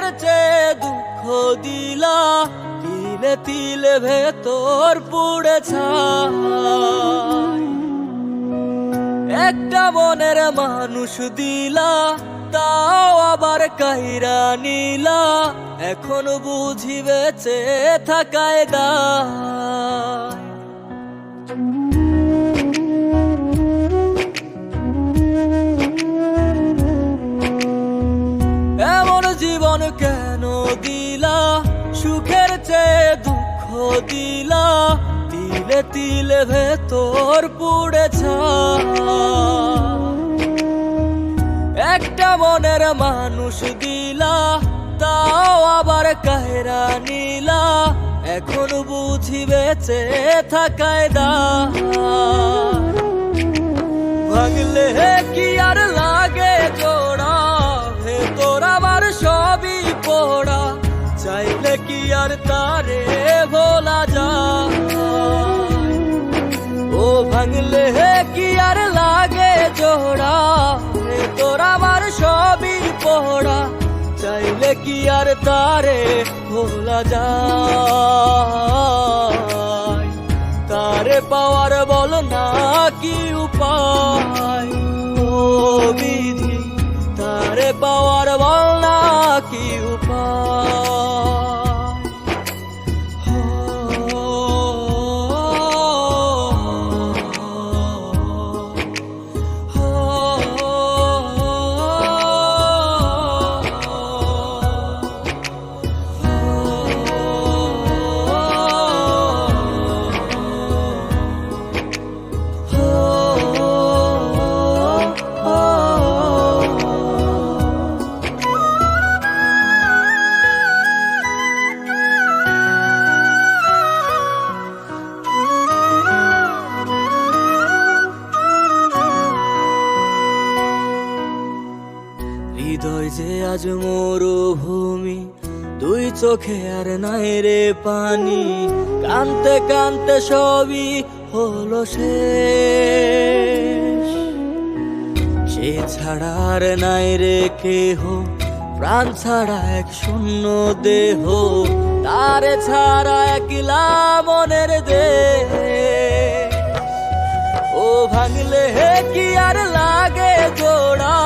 সুখের চেয়ে দুঃখ দিলা, তিলে তিলে ভেতর পুড়ে ছাই। একটা মনের মানুষ দিলা, তাও আবার কাইরা নিলা, এখন বুঝি বেঁচে থাকায় দায়। এমন জীবন কেন দিলা, সুখের চেয়ে দুঃখ দিলা, তিলে তিলে ভেতর পুড়ে ছাই। একটা মনের মানুষ দিলা, তাও আবার কাহেরা নিলা, এখন বুঝি বেঁচে থাকায় দায়। ভাঙলে কি আর লাগে জোড়া, ভেতর আমার সবই পোড়া, চাইলে কি আর তারে ভোলা যায়। ও ভাঙলে কি আর লাগে জোড়া, ভেতর আমার সবই পোড়া, চাইলে কি আর তারে ভোলা যায়। তারে পাওয়ার বল না কি উপায়, ও বিধি তারে পাওয়ার বল না কি উপায়। হৃদয় যে আজ মরুভূমি, দুই চোখে আর নাই রে পানি, কানতে কানতে সবই হলো শেষ। সে ছাড়া আর নাই রে কেহ, প্রাণ ছাড়া এক শূন্য দেহ, তারে ছাড়া একলা মনের দেহ। ও ভাঙলে কি আর লাগে জোড়া,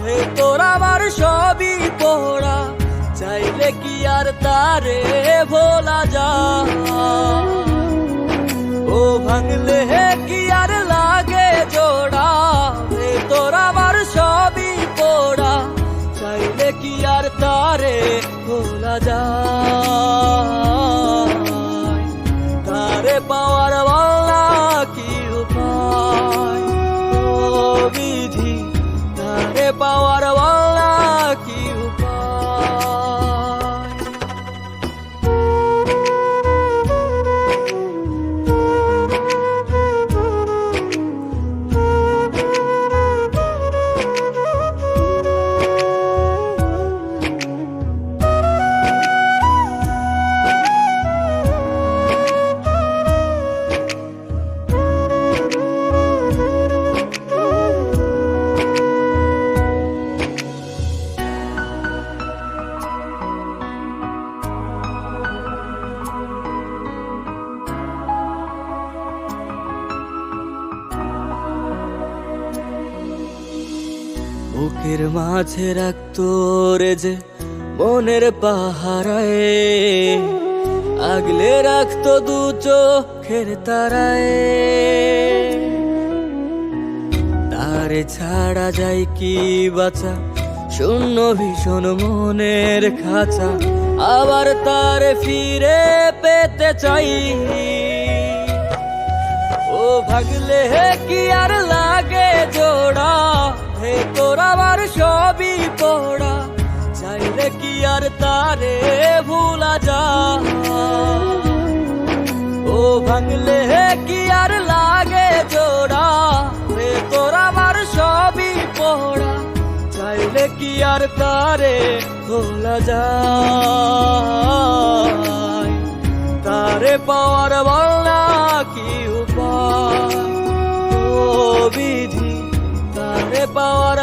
ভেতর আমার সবই পোড়া, চাইলে কি আর তারে ভোলা যায়। ও ভাঙলে কি আর লাগে জোড়া, ভেতর আমার সবই পোড়া, চাইলে কি আর তারে ভোলা যায়। তারে পাওয়ার বলা কি উপায়, ও বিধি তারে পাওয়ার বলা কি উপায়। বুকের মাঝে রাখতো রে যে মনের পাহারায়, আগলে রাখতো দু চোখের তারায়। তারে ছাড়া যায় কি বাঁচা, শূন্য ভীষণ মনের খাঁচা, আবার তারে ফিরে পেতে চাই। ও ভাগলে কি আর লাগে জোড়া, ভেতর আমার সবই পোড়া, চাইলে কি আর তারে ভুলা যায়। ও ভাঙলে কি আর লাগে জোড়া, ভেতর আমার সবই পোড়া, চাইলে কি আর তারে ভোলা যায়। তারে পাওয়ার বল না কি উপায়, ও বিধি তারে পাওয়ার